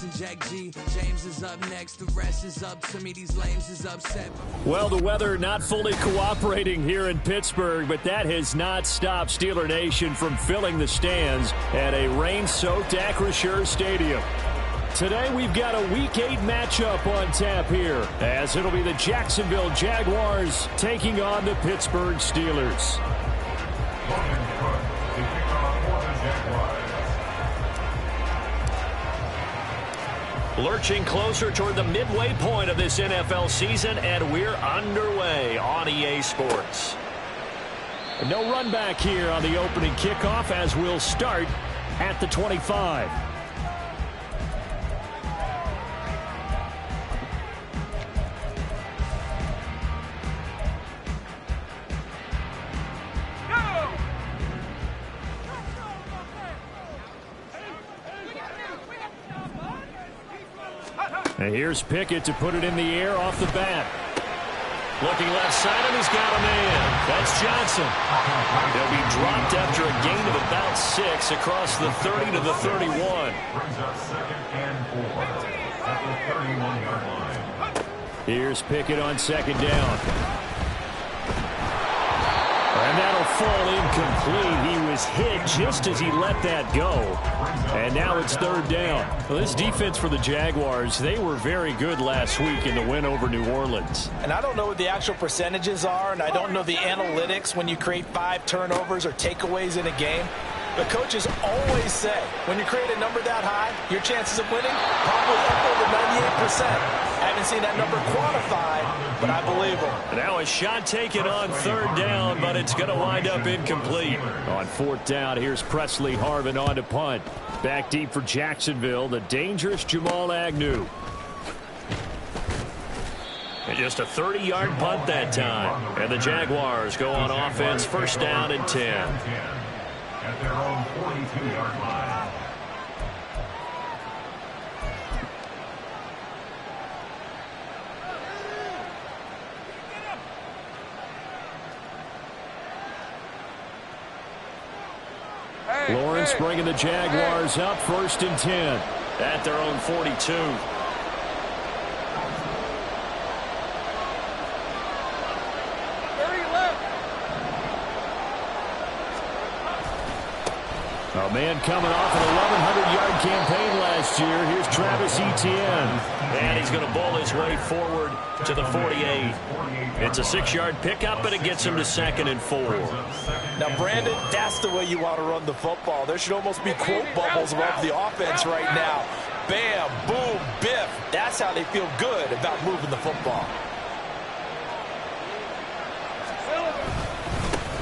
Jackson, Jack G. James is up next. The rest is up to me. These lames is upset. Well, the weather not fully cooperating here in Pittsburgh, but that has not stopped Steeler Nation from filling the stands at a rain-soaked Acrisure Stadium. Today we've got a Week 8 matchup on tap here, as it'll be the Jacksonville Jaguars taking on the Pittsburgh Steelers. Lurching closer toward the midway point of this NFL season, and we're underway on EA Sports. No run back here on the opening kickoff, as we'll start at the 25. And here's Pickett to put it in the air off the bat. Looking left side, and he's got a man. That's Johnson. He'll be dropped after a gain of about 6 across the 30 to the 31. Brings up 2nd and 4 at the 31-yard line. Here's Pickett on 2nd down. And that'll fall incomplete. He was hit just as he let that go. And now it's 3rd down. Well, this defense for the Jaguars, they were very good last week in the win over New Orleans. And I don't know what the actual percentages are, and I don't know the analytics when you create 5 turnovers or takeaways in a game. But coaches always say, when you create a number that high, your chances of winning probably up over 98%. I haven't seen that number quantified, but I believe them. Now a shot taken on 3rd down, but it's going to wind up incomplete. On 4th down, here's Presley Harvin on to punt. Back deep for Jacksonville, the dangerous Jamal Agnew. And just a 30-yard punt that time. And the Jaguars go on offense, 1st down and 10. At their own 42-yard line. Lawrence bringing the Jaguars up, 1st and 10 at their own 42. A man coming off an 1,100-yard campaign last year. Here's Travis Etienne. And he's going to bowl his way forward to the 48. It's a 6-yard pickup, and it gets him to 2nd and 4. Now, Brandon, that's the way you want to run the football. There should almost be quote bubbles above the offense right now. Bam, boom, biff. That's how they feel good about moving the football.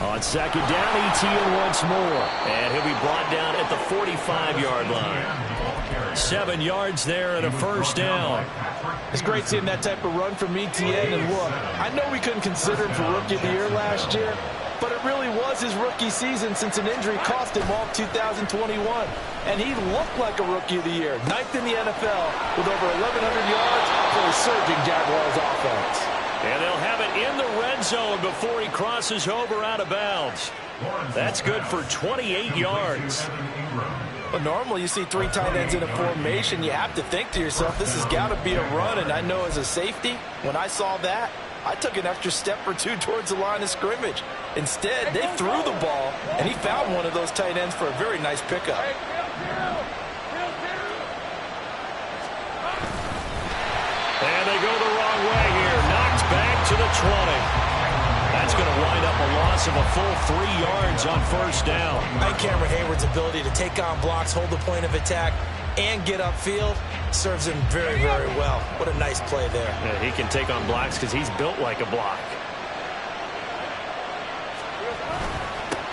On 2nd down, Etienne once more. And he'll be brought down at the 45-yard line. 7 yards there and a 1st down. It's great seeing that type of run from Etienne. And look, I know we couldn't consider him for Rookie of the Year last year, but it really was his rookie season since an injury cost him all of 2021. And he looked like a Rookie of the Year. 9th in the NFL with over 1,100 yards for a surging Jaguars offense. And they'll have it in the red zone before he crosses over out of bounds. That's good for 28 yards. But normally you see 3 tight ends in a formation, you have to think to yourself, this has got to be a run. And I know as a safety, when I saw that, I took an extra step or 2 towards the line of scrimmage. Instead, they threw the ball, and he found one of those tight ends for a very nice pickup. And they go the wrong way here. Knocked back to the 20. That's going to wind up a loss of a full 3 yards on 1st down. And Cameron Hayward's ability to take on blocks, hold the point of attack, and get upfield serves him very, very well. What a nice play there. Yeah, he can take on blocks because he's built like a block.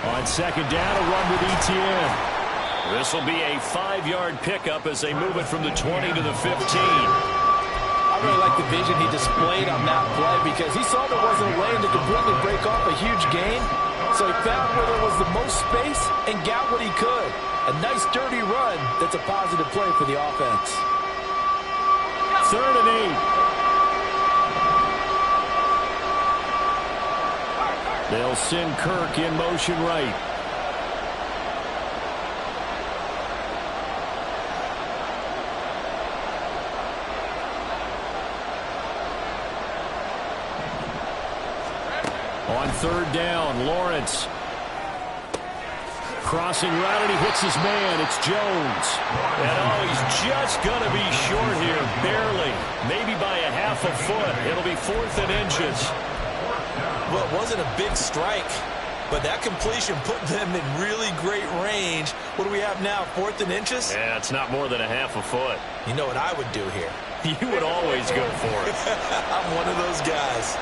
On 2nd down, a run with Etienne. This will be a 5-yard pickup as they move it from the 20 to the 15. I really like the vision he displayed on that play because he saw there wasn't a lane to completely break off a huge gain. So he found where there was the most space and got what he could. A nice dirty run that's a positive play for the offense. 3rd and 8. They'll send Kirk in motion right. On third down, Lawrence. Crossing route, and he hits his man. It's Jones. And, he's just going to be short here, barely. Maybe by a half a foot. It'll be 4th and inches. Well, it wasn't a big strike, but that completion put them in really great range. What do we have now, 4th and inches? Yeah, it's not more than a half a foot. You know what I would do here? You would always go for it. I'm one of those guys.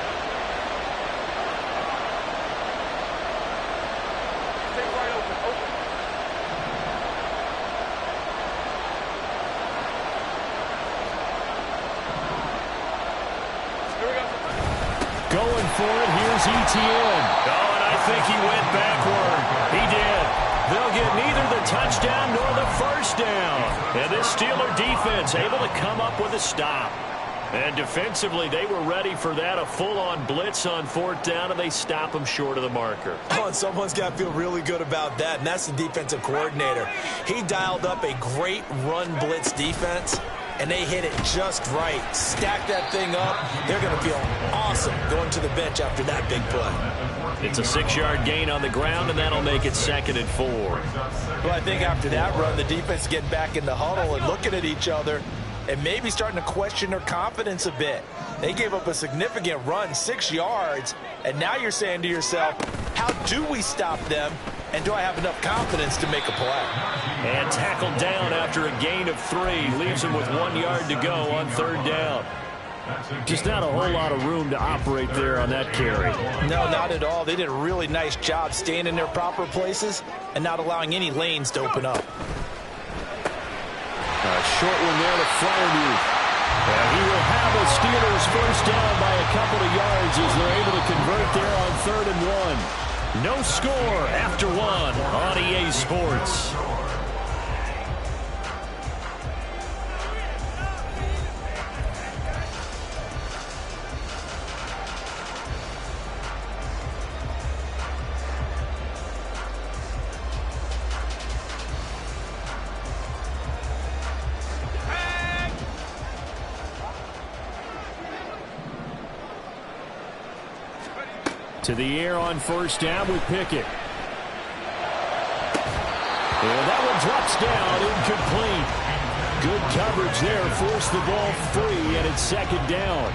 Going for it, here's Etienne. Oh, and I think he went backward. He did. They'll get neither the touchdown nor the first down. And this Steeler defense able to come up with a stop. And defensively, they were ready for that, a full-on blitz on 4th down, and they stop them short of the marker. Oh, and someone's got to feel really good about that, and that's the defensive coordinator. He dialed up a great run blitz defense, and they hit it just right. Stack that thing up. They're going to feel awesome going to the bench after that big play. It's a 6-yard gain on the ground, and that'll make it 2nd and 4. Well, I think after that run, the defense is getting back in the huddle and looking at each other and maybe starting to question their confidence a bit. They gave up a significant run, 6 yards, and now you're saying to yourself, how do we stop them, and do I have enough confidence to make a play? And tackled down after a gain of 3. Leaves him with 1 yard to go on 3rd down. Just not a whole lot of room to operate there on that carry. No, not at all. They did a really nice job staying in their proper places and not allowing any lanes to open up. A short one there to Freiermuth. And he will have the Steelers first down by a couple of yards as they're able to convert there on 3rd and 1. No score after 1 on EA Sports. To the air on first down with Pickett. And that one drops down, incomplete. Good coverage there, forced the ball free, and it's 2nd down.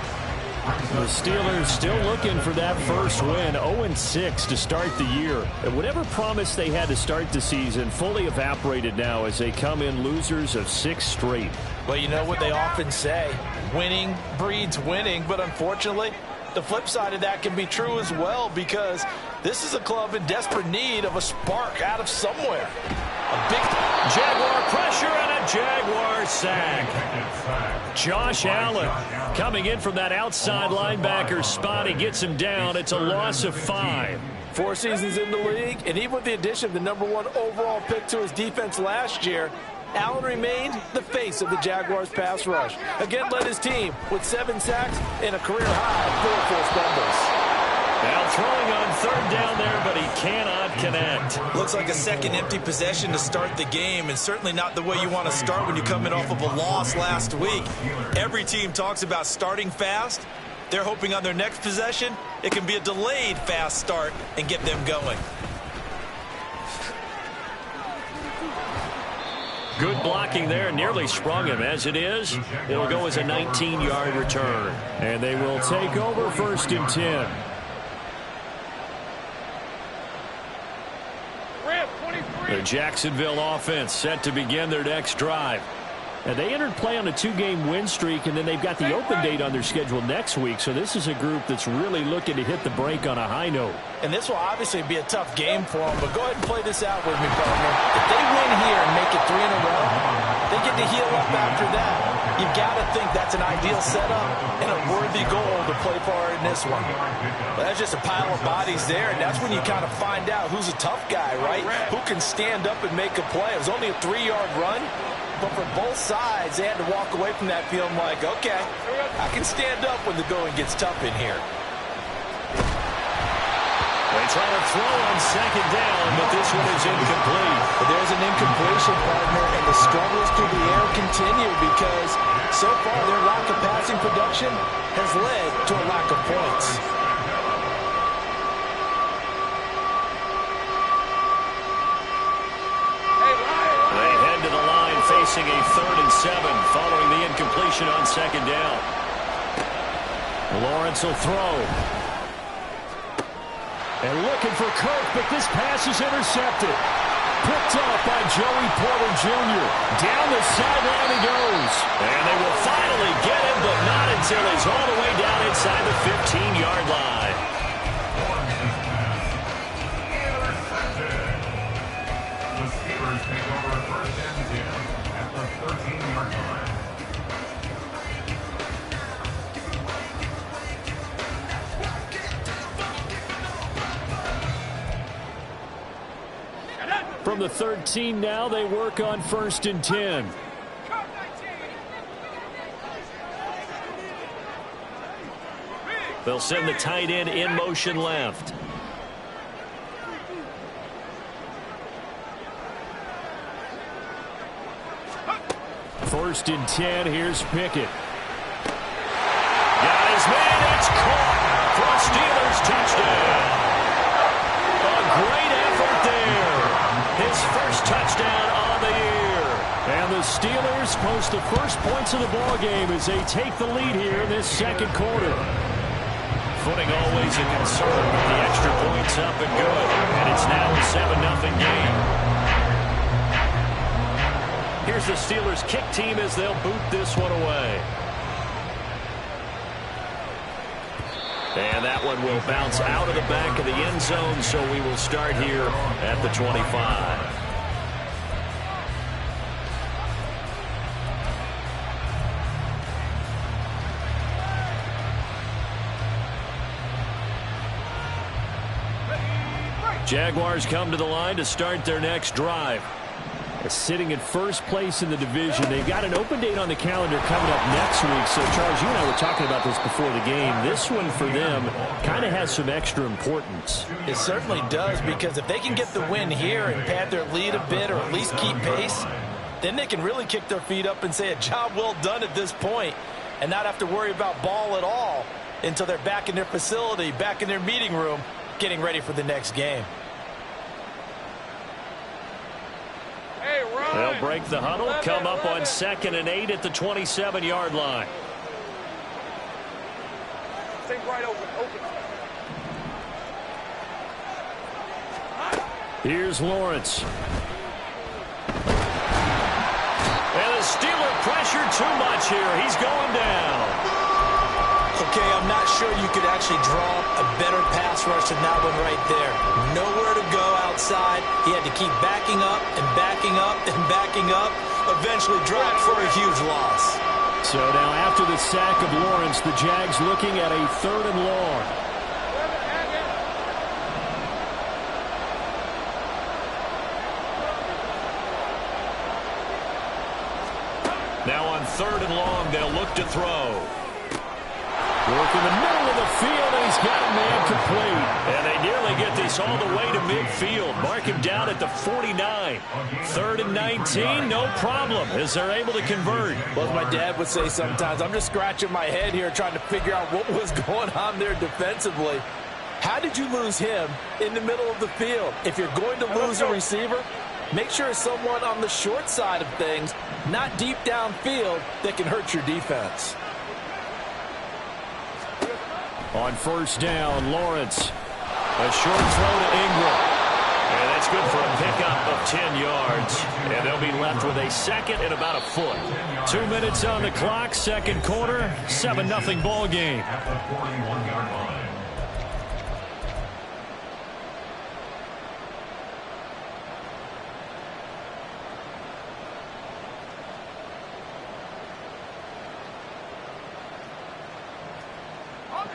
The Steelers still looking for that first win, 0-6 to start the year. And whatever promise they had to start the season fully evaporated now as they come in losers of 6 straight. Well, you know what they often say, winning breeds winning, but unfortunately, the flip side of that can be true as well, because this is a club in desperate need of a spark out of somewhere. A big Jaguar pressure and a Jaguar sack. Josh Allen coming in from that outside linebacker spot. He gets him down. It's a loss of 5. 4 seasons in the league, and even with the addition of the #1 overall pick to his defense last year, Allen remained the face of the Jaguars' pass rush. Again, led his team with 7 sacks and a career-high 4 forced fumbles. Now throwing on 3rd down there, but he cannot connect. Looks like a second empty possession to start the game, and certainly not the way you want to start when you're coming off of a loss last week. Every team talks about starting fast. They're hoping on their next possession, it can be a delayed fast start and get them going. Good blocking there, nearly sprung him. As it is, it'll go as a 19-yard return. And they will take over 1st and 10. The Jacksonville offense set to begin their next drive. And they entered play on a 2-game win streak, and then they've got the open date on their schedule next week. So this is a group that's really looking to hit the break on a high note. And this will obviously be a tough game for them, but go ahead and play this out with me, partner. If they win here and make it 3 in a row, they get to heal up after that. You've got to think that's an ideal setup and a worthy goal to play for in this one. But that's just a pile of bodies there, and that's when you kind of find out who's a tough guy, right? Who can stand up and make a play. It was only a 3-yard run. But for both sides, they had to walk away from that feeling like, okay, I can stand up when the going gets tough in here. They try to throw on 2nd down, but this one is incomplete. But there's an incompletion, partner, and the struggles through the air continue because so far their lack of passing production has led to a lack of points. facing a 3rd and 7 following the incompletion on 2nd down. Lawrence will throw. And looking for Kirk, but this pass is intercepted. Picked up by Joey Porter Jr. Down the sideline he goes. And they will finally get him, but not until he's all the way down inside the 15-yard line. The Steelers take over 1st and 10 at the 13-yard line. From the 13 now, they work on 1st and 10. They'll send the tight end in motion left. First and 10, here's Pickett. Got his man, it's caught for a Steelers touchdown. A great effort there. His first touchdown on the year. And the Steelers post the first points of the ballgame as they take the lead here in this 2nd quarter. Footing always a concern with the extra points up and good. And it's now a 7-0 game. Here's the Steelers kick team as they'll boot this one away. And that one will bounce out of the back of the end zone, so we will start here at the 25. Jaguars come to the line to start their next drive. Sitting in 1st place in the division. They've got an open date on the calendar coming up next week. So, Charles, you and I were talking about this before the game. This one for them kind of has some extra importance. It certainly does, because if they can get the win here and pad their lead a bit or at least keep pace, then they can really kick their feet up and say a job well done at this point and not have to worry about ball at all until they're back in their facility, back in their meeting room, getting ready for the next game. They'll break the huddle, come up on 2nd and 8 at the 27-yard line. Stay right open. Here's Lawrence. And the Steeler pressure too much here. He's going down. Okay, I'm not sure you could actually draw a better pass rush than that one right there. Nowhere to go outside. He had to keep backing up and backing up and backing up. Eventually dropped for a huge loss. So now after the sack of Lawrence, the Jags looking at a 3rd and long. Now on 3rd and long, they'll look to throw. Work in the middle of the field, and he's got a man complete. And they nearly get this all the way to midfield. Mark him down at the 49. 3rd and 19, no problem, as they're able to convert. Well, as my dad would say sometimes, I'm just scratching my head here trying to figure out what was going on there defensively. How did you lose him in the middle of the field? If you're going to lose a receiver, make sure it's someone on the short side of things, not deep downfield, that can hurt your defense. On 1st down, Lawrence. A short throw to Ingram. And that's good for a pickup of 10 yards. And they'll be left with a 2nd and about a foot. 2 minutes on the clock, 2nd quarter, 7-0 ball game. At the 41-yard line.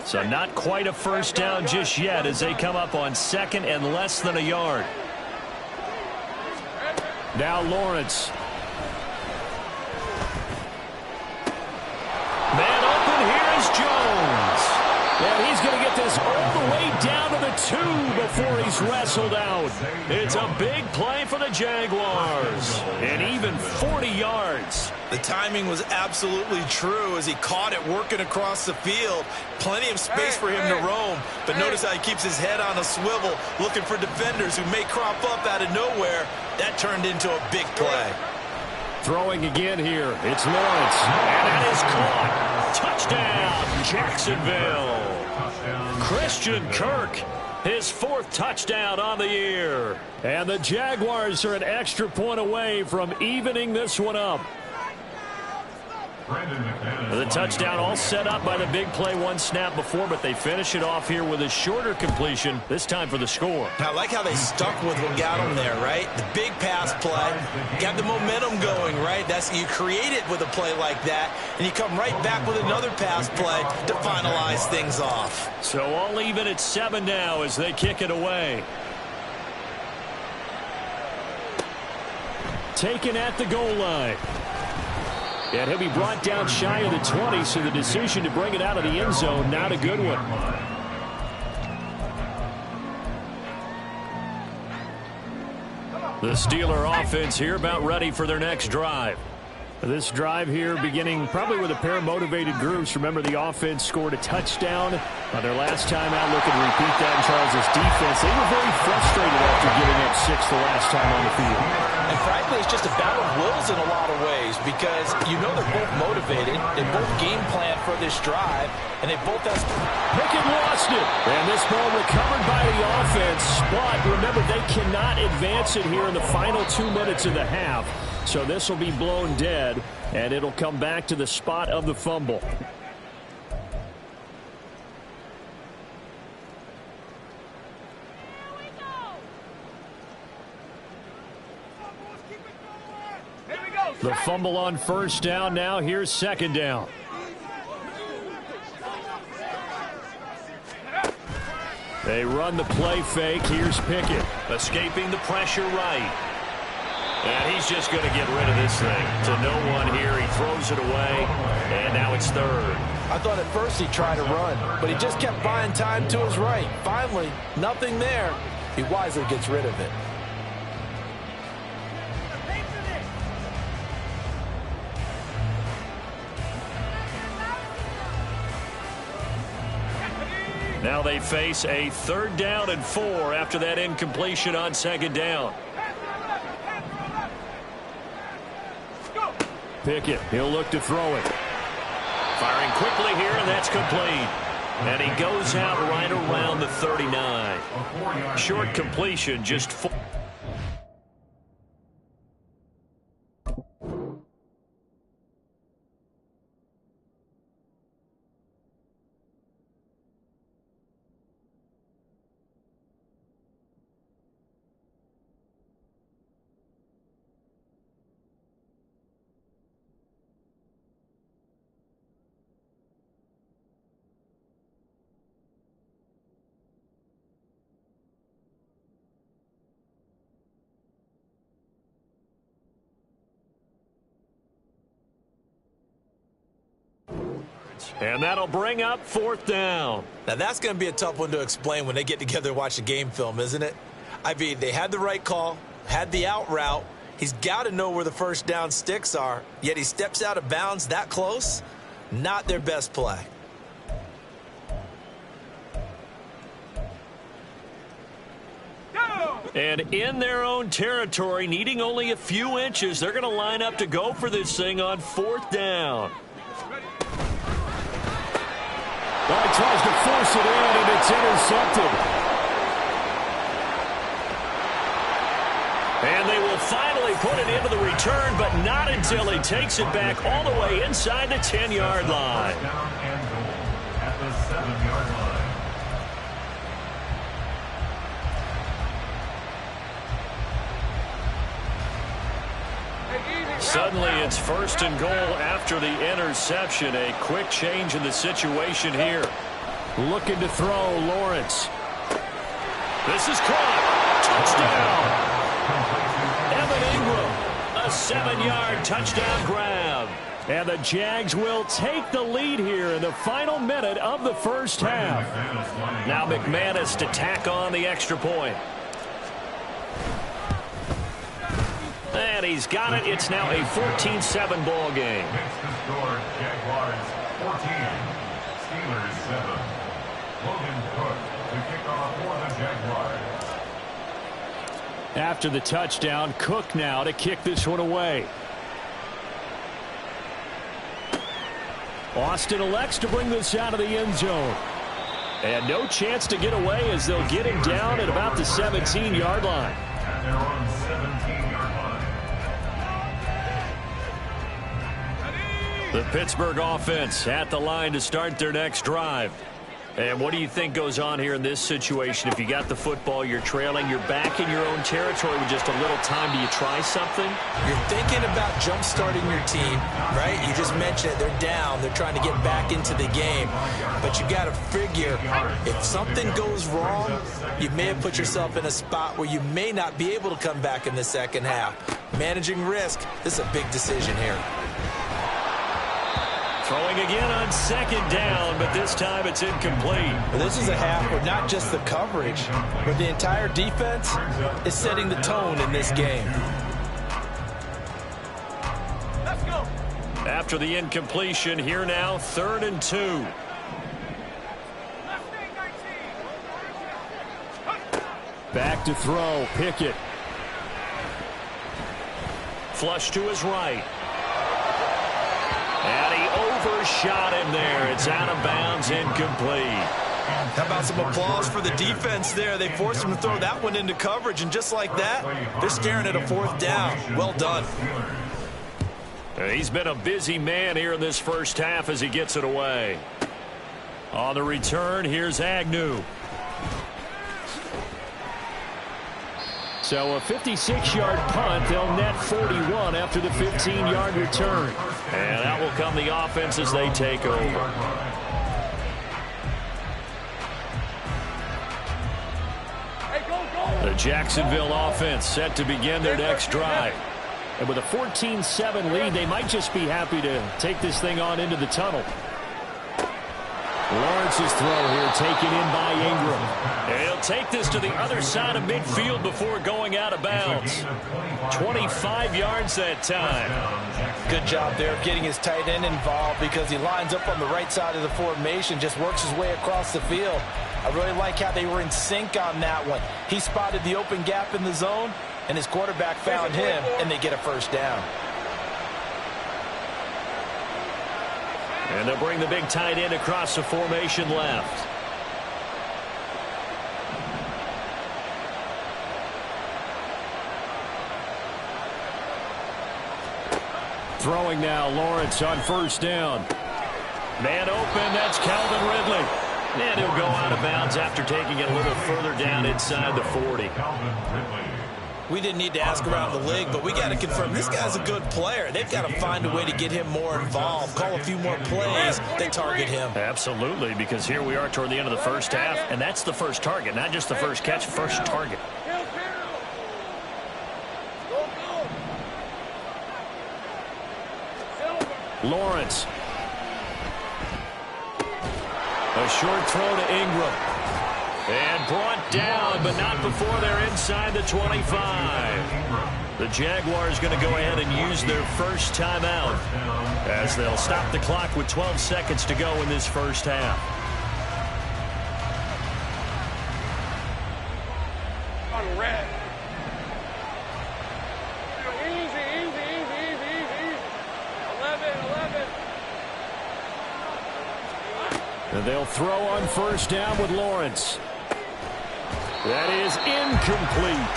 So not quite a 1st down just yet as they come up on 2nd and less than a yard. Now Lawrence. Man open, here is Jones. And he's going to get this all the way down to the 2 before he's wrestled out. It's a big play for the Jaguars. And even 40 yards. The timing was absolutely true as he caught it working across the field. Plenty of space for him to roam. But notice how he keeps his head on a swivel, looking for defenders who may crop up out of nowhere. That turned into a big play. Throwing again here. It's Lawrence. And that is caught. Touchdown, Jacksonville. Christian Kirk, his 4th touchdown on the year. And the Jaguars are an extra point away from evening this one up. The touchdown all set up by the big play one snap before, but they finish it off here with a shorter completion, this time for the score. I like how they stuck with what got them there, right? The big pass play, got the momentum going, right? You create it with a play like that, and you come right back with another pass play to finalize things off. So all even at 7 now as they kick it away. Taken at the goal line. And he'll be brought down shy of the 20, so the decision to bring it out of the end zone, not a good one. The Steeler offense here about ready for their next drive. This drive here beginning probably with a pair of motivated groups. Remember, the offense scored a touchdown on their last time out. Looking to repeat that in Charles' defense. They were very frustrated after giving up 6 the last time on the field. And frankly, it's just a battle of wills in a lot of ways because you know they're both motivated. They both game plan for this drive, and they both have... Pickett lost it. And this ball recovered by the offense. But remember, they cannot advance it here in the final 2 minutes of the half. So this will be blown dead, and it'll come back to the spot of the fumble. The fumble on first down. Now here's second down. They run the play fake. Here's Pickett. Escaping the pressure right. And he's just going to get rid of this thing. To no one here. He throws it away. And now it's third. I thought at first he tried to run, but he just kept buying time to his right. Finally, nothing there. He wisely gets rid of it. Now they face a 3rd down and 4 after that incompletion on second down. Pickett, he'll look to throw it. Firing quickly here, and that's complete. And he goes out right around the 39. Short completion, just 4. And that'll bring up 4th down. Now, that's going to be a tough one to explain when they get together and watch the game film, isn't it? I mean, they had the right call, had the out route. He's got to know where the first down sticks are, yet he steps out of bounds that close. Not their best play. And in their own territory, needing only a few inches, they're going to line up to go for this thing on 4th down. Well, he tries to force it in, and it's intercepted. And they will finally put it into the return, but not until he takes it back all the way inside the 10-yard line. Down and goal at the 7-yard line. Suddenly it's 1st and goal after the interception. A quick change in the situation here. Looking to throw, Lawrence. This is caught. Touchdown. Evan Ingram. A 7-yard touchdown grab. And the Jags will take the lead here in the final minute of the first half. Now McManus to tack on the extra point. And he's got it. It's now a 14-7 ball game. Makes the score Jaguars 14, Steelers 7. Logan Cook to kick off for the Jaguars. After the touchdown, Cook now to kick this one away. Austin elects to bring this out of the end zone. And no chance to get away as they'll get him down at about the 17-yard line. At their own 17-yard line. The Pittsburgh offense at the line to start their next drive. And what do you think goes on here in this situation? If you got the football, you're trailing, you're back in your own territory with just a little time. Do you try something? You're thinking about jump-starting your team, right? You just mentioned it. They're down. They're trying to get back into the game. But you got to figure if something goes wrong, you may have put yourself in a spot where you may not be able to come back in the second half. Managing risk, this is a big decision here. Throwing again on second down, but this time it's incomplete. Well, this is a half where not just the coverage, but the entire defense is setting the tone in this game. Let's go. After the incompletion, here now, 3rd and 2. Back to throw, Pickett. Flush to his right. And he overshot him there. It's out of bounds, incomplete. How about some applause for the defense there? They forced him to throw that one into coverage, and just like that, they're staring at a 4th down. Well done. He's been a busy man here in this first half as he gets it away. On the return, here's Agnew. So a 56-yard punt. They'll net 41 after the 15-yard return. And out will come the offense as they take over. The Jacksonville offense set to begin their next drive. And with a 14-7 lead, they might just be happy to take this thing on into the tunnel. Lawrence's throw here taken in by Ingram. And he'll take this to the other side of midfield before going out of bounds. 25 yards that time. Good job there of getting his tight end involved because he lines up on the right side of the formation, just works his way across the field. I really like how they were in sync on that one. He spotted the open gap in the zone, and his quarterback found him, and they get a 1st down. And they'll bring the big tight end across the formation left. Throwing now, Lawrence on 1st down. Man open, that's Calvin Ridley. And he'll go out of bounds after taking it a little further down inside the 40. We didn't need to ask around the league, but we got to confirm this guy's a good player. They've got to find a way to get him more involved, call a few more plays that target him. Absolutely, because here we are toward the end of the first half, and that's the first target, not just the first catch, first target. Lawrence. A short throw to Ingram. And brought down, but not before they're inside the 25. The Jaguars going to go ahead and use their first timeout as they'll stop the clock with 12 seconds to go in this first half. On red. Easy. 11. And they'll throw on 1st down with Lawrence. That is incomplete.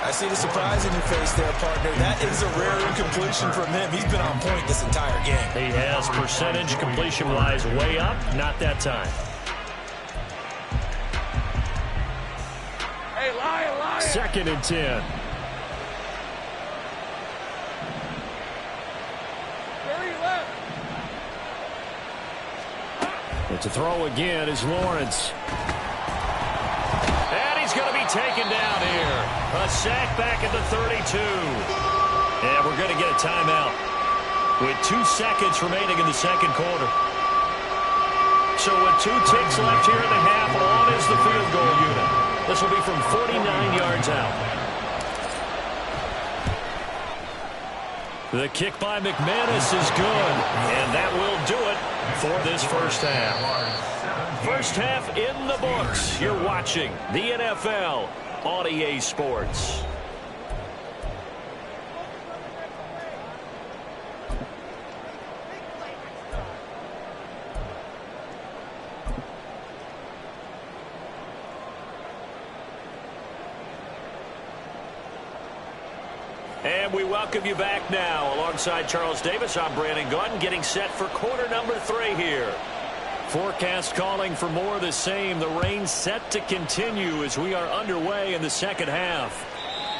I see the surprise in your face there, partner. That is a rare incompletion from him. He's been on point this entire game. He has percentage completion-wise way up. Not that time. Hey, lion. 2nd and 10. 30 left. And to throw again is Lawrence. And he's going to be taken down here. A sack back at the 32. And we're going to get a timeout with 2 seconds remaining in the second quarter. So with 2 ticks left here in the half, on is the field goal unit. This will be from 49 yards out. The kick by McManus is good, and that will do it for this first half. First half in the books. You're watching the NFL on EA Sports. And we welcome you back now. Alongside Charles Davis, I'm Brandon Gaudin, getting set for quarter number 3 here. Forecast calling for more of the same. The rain set to continue as we are underway in the second half.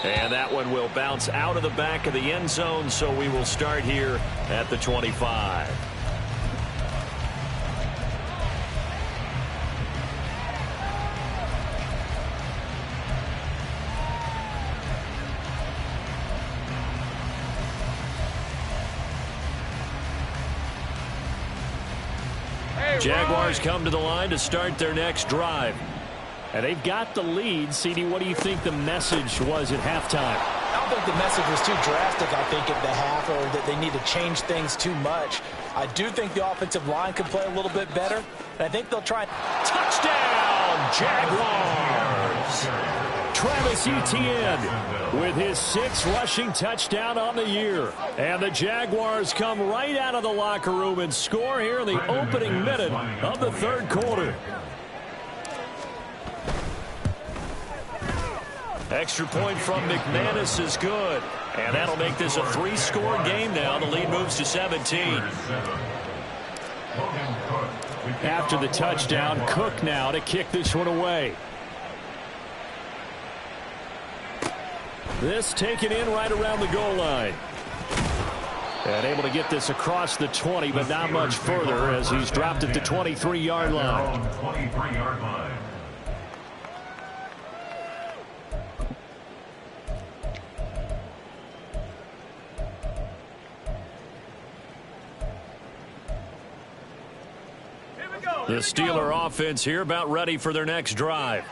And that one will bounce out of the back of the end zone, so we will start here at the 25. Jaguars come to the line to start their next drive. And they've got the lead. CD, what do you think the message was at halftime? I don't think the message was too drastic, I think, at the half, or that they need to change things too much. I do think the offensive line can play a little bit better, and I think they'll try. Touchdown, Jaguars! Travis Etienne with his 6th rushing touchdown on the year. And the Jaguars come right out of the locker room and score here in the opening minute of the third quarter. Extra point from McManus is good. And that'll make this a 3-score game now. The lead moves to 17. After the touchdown, Cook now to kick this one away. This taken in right around the goal line. And able to get this across the 20, but not much further as he's dropped at the 23-yard line. 23-yard line. The Steeler offense here about ready for their next drive.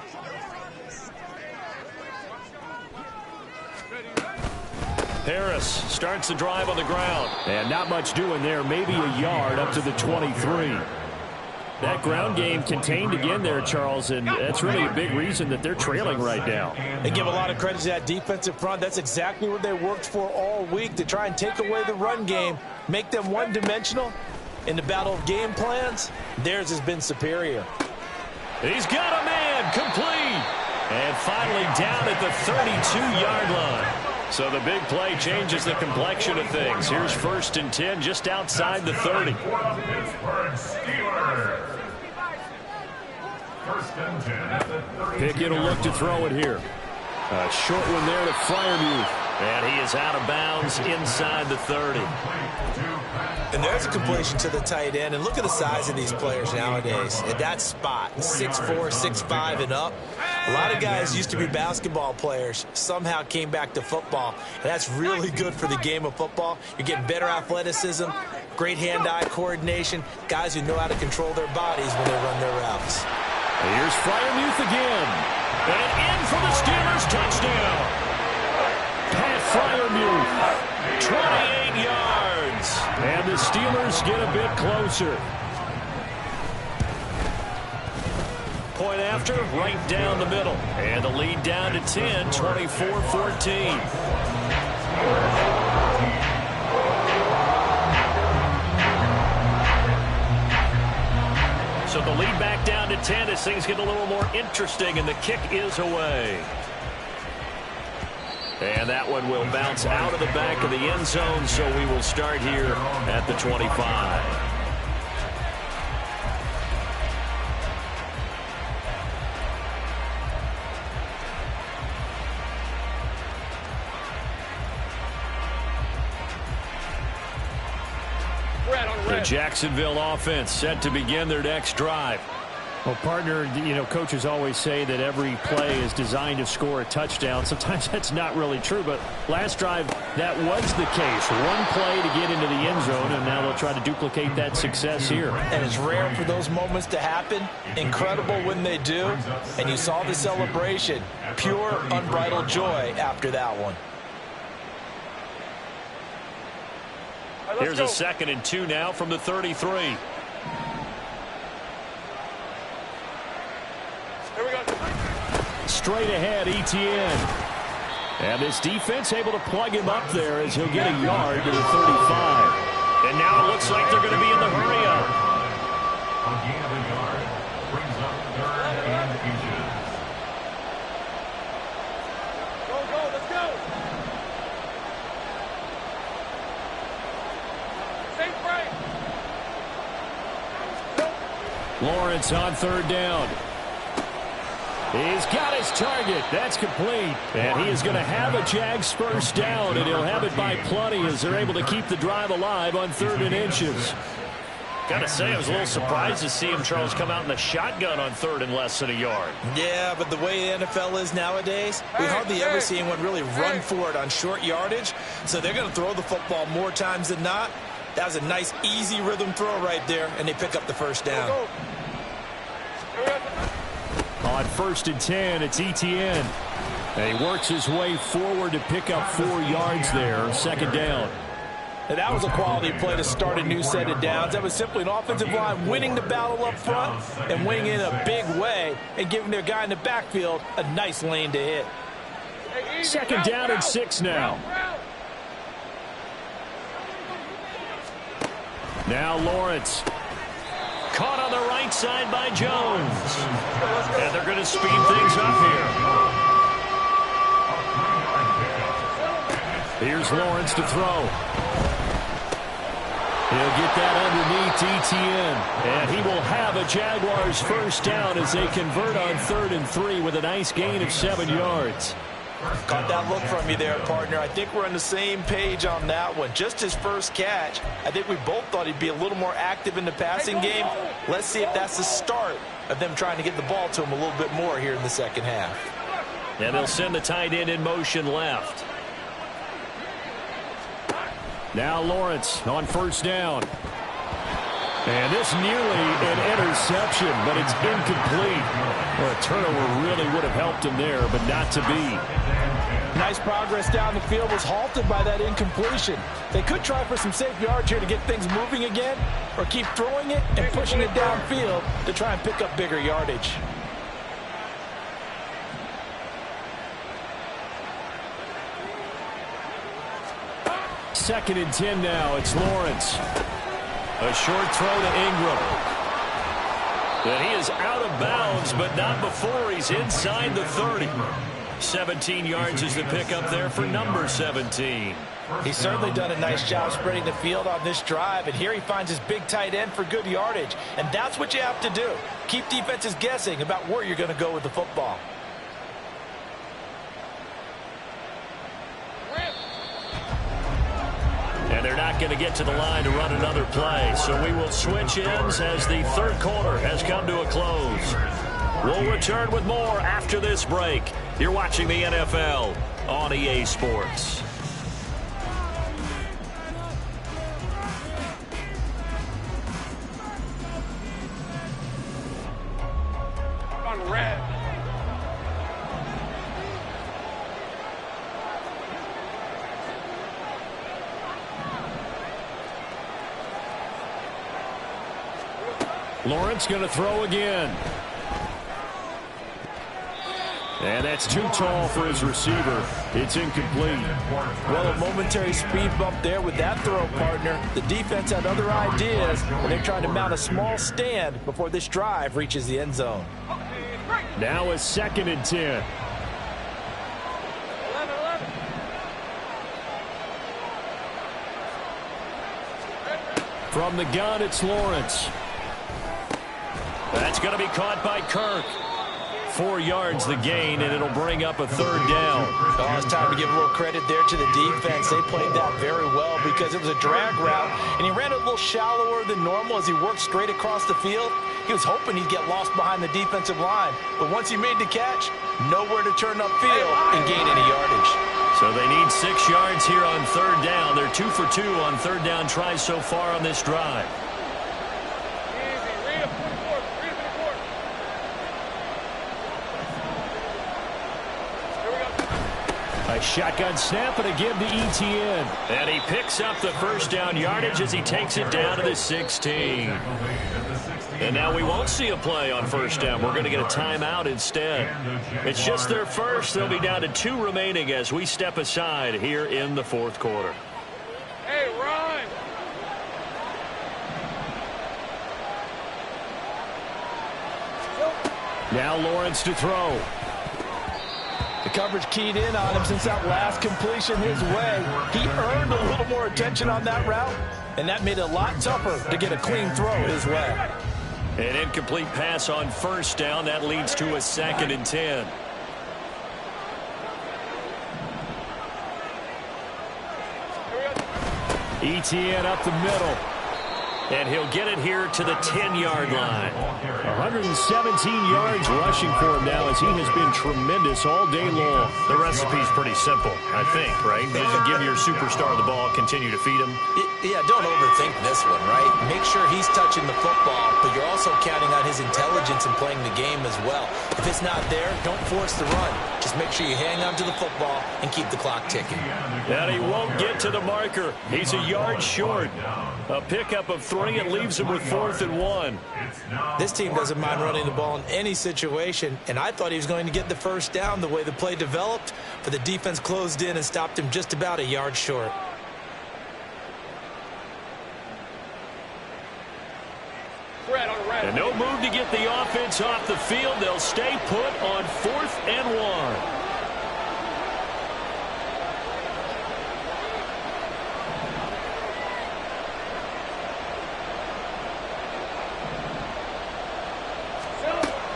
Harris starts the drive on the ground. And not much doing there. Maybe a yard up to the 23. That ground game contained again there, Charles, and that's really a big reason that they're trailing right now. They give a lot of credit to that defensive front. That's exactly what they worked for all week, to try and take away the run game, make them one-dimensional. In the battle of game plans, theirs has been superior. He's got a man, complete. And finally down at the 32-yard line. So the big play changes the complexion of things. Here's 1st and 10 just outside the 30. Pickett will look to throw it here. A short one there to Freiermuth. And he is out of bounds inside the 30. And there's a completion to the tight end. And look at the size of these players nowadays. At that spot, 6'4", 6'5", and up. A lot of guys used to be basketball players, somehow came back to football. And that's really good for the game of football. You're getting better athleticism, great hand-eye coordination, guys who know how to control their bodies when they run their routes. Here's Freiermuth again. And in for the Steelers touchdown. Pat Freiermuth, 28 yards. And the Steelers get a bit closer. Point after, right down the middle. And the lead down to 10, 24-14. So the lead back down to 10 as things get a little more interesting, and the kick is away. And that one will bounce out of the back of the end zone, so we will start here at the 25. The Jacksonville offense set to begin their next drive. Well, partner, you know, coaches always say that every play is designed to score a touchdown. Sometimes that's not really true, but last drive, that was the case. One play to get into the end zone, and now they'll try to duplicate that success here. And it's rare for those moments to happen. Incredible when they do. And you saw the celebration. Pure, unbridled joy after that one. Here's a 2nd and 2 now from the 33. Here we go. Straight ahead, Etienne. And this defense able to plug him up there as he'll get a yard to the 35. And now it looks like they're going to be in the hurry-up. A gain of a yard brings up 3rd and inches. Go, let's go. Lawrence on third down. He's got his target. That's complete. And he is going to have a Jags first down, and he'll have it by plenty as they're able to keep the drive alive on 3rd and inches. Got to say, I was a little surprised to see him, Charles, come out in the shotgun on 3rd and less than a yard. Yeah, but the way the NFL is nowadays, we hardly ever see anyone really run for it on short yardage. So they're going to throw the football more times than not. That was a nice, easy rhythm throw right there, and they pick up the first down. On 1st and 10, it's Etienne. And he works his way forward to pick up 4 yards there, 2nd down. And that was a quality play to start a new set of downs. That was simply an offensive line winning the battle up front and winning in a big way and giving their guy in the backfield a nice lane to hit. 2nd down and 6 now. Now Lawrence. Caught on the right side by Jones. And they're going to speed things up here. Here's Lawrence to throw. He'll get that underneath Etienne. And he will have a Jaguars first down as they convert on 3rd and 3 with a nice gain of 7 yards. Caught that look from you there, partner. I think we're on the same page on that one. Just his first catch. I think we both thought he'd be a little more active in the passing game. Let's see if that's the start of them trying to get the ball to him a little bit more here in the second half. And they'll send the tight end in motion left. Now Lawrence on 1st down. And this nearly an interception, but it's incomplete. Well, a turnover really would have helped him there, but not to be. Nice progress down the field was halted by that incompletion. They could try for some safe yards here to get things moving again, or keep throwing it and pushing it downfield to try and pick up bigger yardage. Second and 10 now. It's Lawrence. A short throw to Ingram. And he is out of bounds, but not before he's inside the 30. 17 yards is the pickup there for number 17. He's certainly done a nice job spreading the field on this drive, and here he finds his big tight end for good yardage. And that's what you have to do. Keep defenses guessing about where you're going to go with the football. And they're not going to get to the line to run another play. So we will switch ends as the 3rd quarter has come to a close. We'll return with more after this break. You're watching the NFL on EA Sports. On red. Lawrence going to throw again. And that's too tall for his receiver. It's incomplete. Well, a momentary speed bump there with that throw, partner. The defense had other ideas, and they're trying to mount a small stand before this drive reaches the end zone. Now a 2nd and 10. 11. From the gun, it's Lawrence. That's going to be caught by Kirk. 4 yards the gain, and it'll bring up a 3rd down. Oh, it's time to give a little credit there to the defense. They played that very well because it was a drag route, and he ran a little shallower than normal as he worked straight across the field. He was hoping he'd get lost behind the defensive line, but once he made the catch, nowhere to turn upfield and gain any yardage. So they need 6 yards here on 3rd down. They're 2 for 2 on 3rd down tries so far on this drive. A shotgun snap and again to Etienne. And he picks up the first down yardage as he takes it down to the 16. And now we won't see a play on 1st down. We're going to get a timeout instead. It's just their first. They'll be down to 2 remaining as we step aside here in the 4th quarter. Hey, Ryan. Now Lawrence to throw. The coverage keyed in on him since that last completion his way. He earned a little more attention on that route, and that made it a lot tougher to get a clean throw his way. An incomplete pass on first down. That leads to a 2nd and 10. Etienne up the middle. And he'll get it here to the 10-yard line. 117 yards rushing for him now as he has been tremendous all day long. The recipe's pretty simple, I think, right? You just give your superstar the ball, continue to feed him. Yeah, don't overthink this one, right? Make sure he's touching the football, but you're also counting on his intelligence in playing the game as well. If it's not there, don't force the run. Just make sure you hang on to the football and keep the clock ticking. And he won't get to the marker. He's a yard short. A pickup of 3. It leaves him with 4th and 1. This team doesn't mind running the ball in any situation, and I thought he was going to get the first down the way the play developed, but the defense closed in and stopped him just about a yard short. And no move to get the offense off the field. They'll stay put on 4th and 1.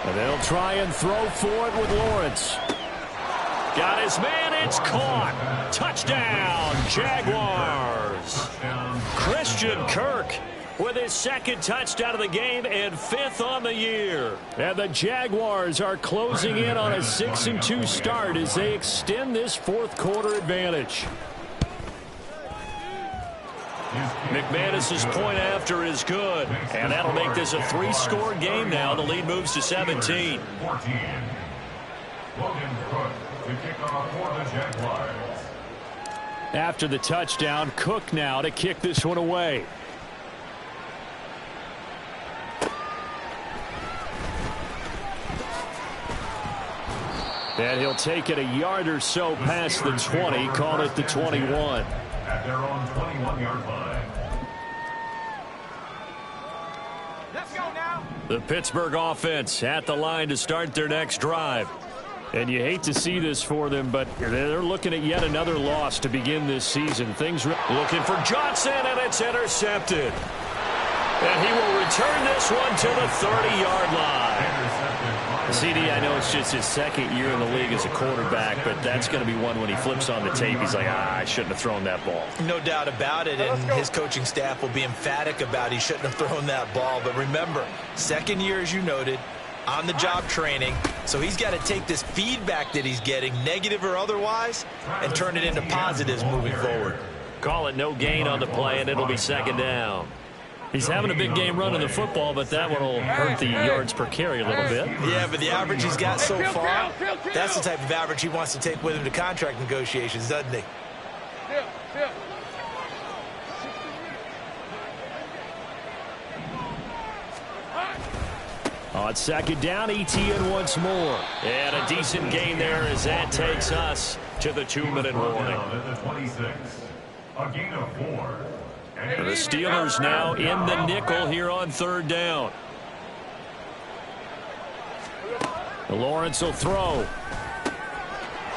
And they'll try and throw for it with Lawrence. Got his man. It's caught. Touchdown, Jaguars. Christian Kirk with his 2nd touchdown of the game and 5th on the year. And the Jaguars are closing in on a 6-2 start as they extend this 4th quarter advantage. McManus's point after is good, and that'll make this a 3-score game now. The lead moves to 17. After the touchdown, Cook now to kick this one away. And he'll take it a yard or so past the 20, call it the 21. At their own 21-yard line. Let's go now. The Pittsburgh offense at the line to start their next drive. And you hate to see this for them, but they're looking at yet another loss to begin this season. Things looking for Johnson, and it's intercepted. And he will return this one to the 30-yard line. CD, I know it's just his 2nd year in the league as a quarterback, but that's going to be one when he flips on the tape, he's like, I shouldn't have thrown that ball. No doubt about it, and his coaching staff will be emphatic about he shouldn't have thrown that ball. But remember, 2nd year, as you noted, on-the-job training, so he's got to take this feedback that he's getting, negative or otherwise, and turn it into positives moving forward. Call it no gain on the play, and it'll be 2nd down. He's having a big game running the football, but that one will hurt the yards per carry a little bit. Yeah, but the average he's got so far, that's the type of average he wants to take with him to contract negotiations, doesn't he? On 2nd down, Etienne once more. And a decent gain there as that takes us to the 2-minute warning. A gain of 4. And the Steelers now in the nickel here on 3rd down. Lawrence will throw.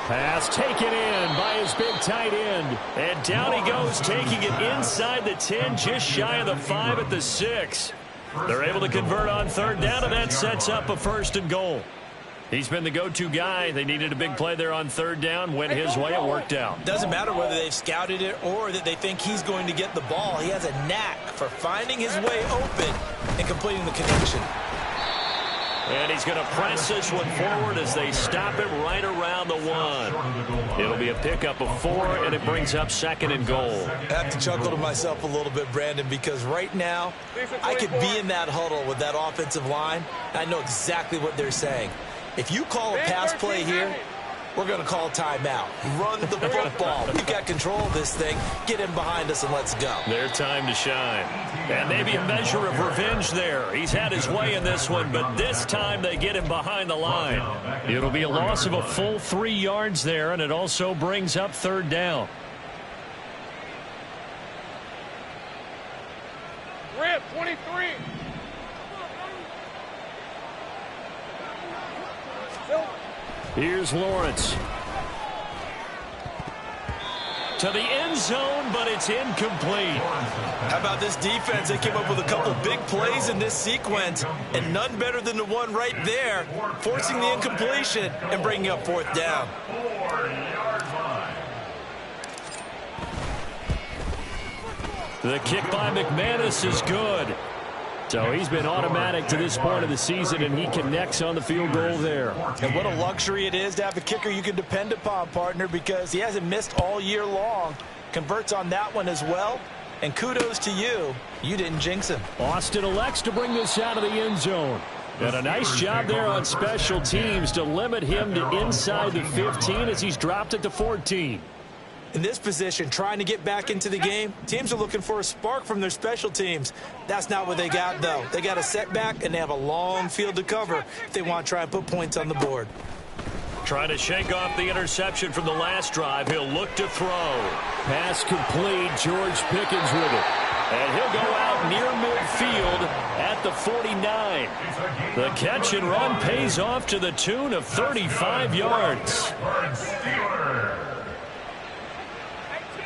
Pass taken in by his big tight end. And down he goes, taking it inside the 10, just shy of the 5 at the 6. They're able to convert on 3rd down, and that sets up a 1st and goal. He's been the go-to guy. They needed a big play there on 3rd down. Went his way. It worked out. Doesn't matter whether they've scouted it or that they think he's going to get the ball. He has a knack for finding his way open and completing the connection. And he's going to press this one forward as they stop it right around the 1. It'll be a pickup of 4, and it brings up 2nd and goal. I have to chuckle to myself a little bit, Brandon, because right now I could be in that huddle with that offensive line. I know exactly what they're saying. If you call a pass play here, we're going to call timeout. Run the football. We've got control of this thing. Get him behind us and let's go. Their time to shine. And maybe a measure of revenge there. He's had his way in this one, but this time they get him behind the line. It'll be a loss of a full 3 yards there, and it also brings up 3rd down. Rip, 23. Here's Lawrence. to the end zone, but it's incomplete. How about this defense? They came up with a couple big plays in this sequence, and none better than the one right there, forcing the incompletion and bringing up 4th down. 4-yard line. The kick by McManus is good. So he's been automatic to this point of the season, and he connects on the field goal there. And what a luxury it is to have a kicker you can depend upon, partner, because he hasn't missed all year long. Converts on that one as well. And kudos to you. You didn't jinx him. Austin elects to bring this out of the end zone. And a nice job there on special teams to limit him to inside the 15 as he's dropped it to 14. In this position, trying to get back into the game, teams are looking for a spark from their special teams. That's not what they got, though. They got a setback, and they have a long field to cover if they want to try and put points on the board. Trying to shake off the interception from the last drive. He'll look to throw. Pass complete. George Pickens with it. And he'll go out near midfield at the 49. The catch and run pays off to the tune of 35 yards.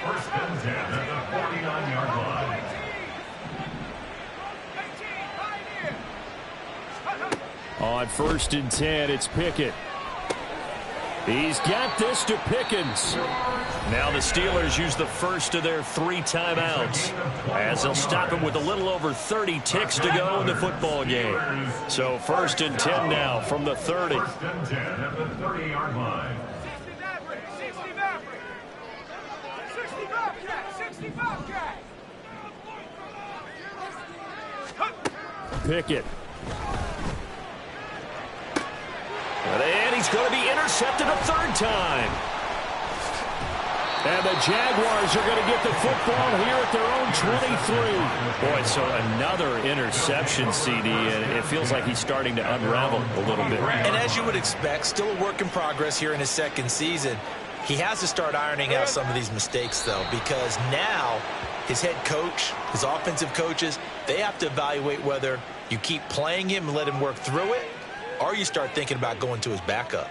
First and 10 at the 49-yard line. On 1st and 10, it's Pickett. He's got this to Pickens. Now the Steelers use the first of their 3 timeouts as they'll stop him with a little over 30 ticks to go in the football game. So 1st and 10 now from the 30. 1st and 10 at the 30-yard line. Pickett. And he's going to be intercepted a 3rd time. And the Jaguars are going to get the football here at their own 23. Boy, so another interception, CD, and it feels like he's starting to unravel a little bit. And as you would expect, still a work in progress here in his 2nd season. He has to start ironing out some of these mistakes, though, because now his head coach, his offensive coaches, they have to evaluate whether you keep playing him and let him work through it, or you start thinking about going to his backup.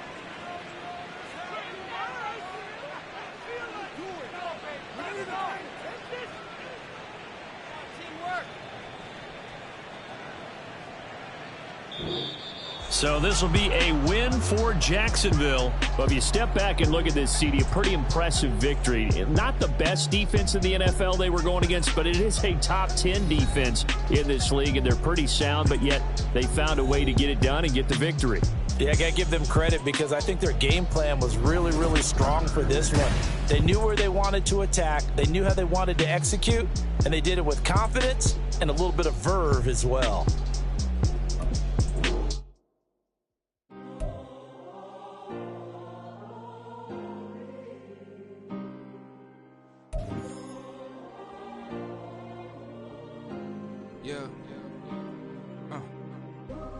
So this will be a win for Jacksonville. But if you step back and look at this, CD, a pretty impressive victory. Not the best defense in the NFL they were going against, but it is a top 10 defense in this league, and they're pretty sound, but yet they found a way to get it done and get the victory. Yeah, I got to give them credit because I think their game plan was really, really strong for this one. They knew where they wanted to attack. They knew how they wanted to execute, and they did it with confidence and a little bit of verve as well.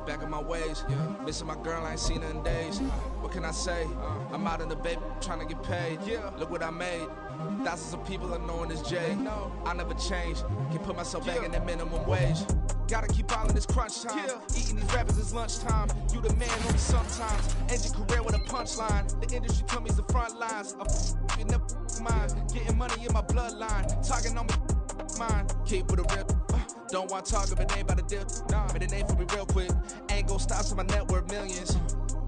Back in my ways, missing my girl, I ain't seen her in days. What can I say? I'm out in the baby, trying to get paid. Look what I made. Thousands of people are knowing this Jay. I never change. Can put myself back in that minimum wage. Gotta keep all in this crunch time. Eating these rappers is lunchtime. You the man only sometimes. End your career with a punchline. The industry told me it's the front lines. You never mind. Getting money in my bloodline. Talking on me, mine. Keep with a rip. Don't want to talk if it ain't about a dip. But it ain't for me real quick. Ain't gon' stop till my net worth millions.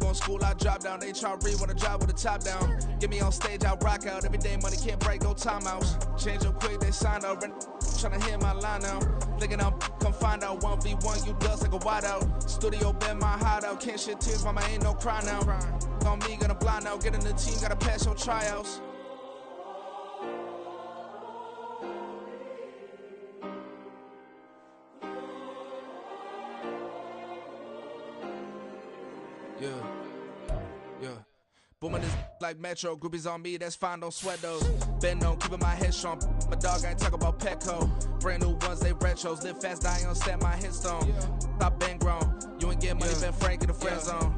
Going school, I drop down. They try to read when I drive with the top down. Get me on stage, I rock out. Every day money can't break, no timeouts. Change up quick, they signed up. Tryna hear my line now. Thinking I'm come find out 1v1, you dust like a wideout. Studio been my hideout. Can't shed tears, mama ain't no cry now. On me, gonna blind out. Get in the team, gotta pass your tryouts. Yeah. Booming this like Metro, groupies on me, that's fine, don't sweat those. Been on, keeping my head strong. My dog ain't talk about Petco. Brand new ones, they retros. Live fast, die on set, my headstone. Stop been grown. You ain't get money, been Frank in the friend zone.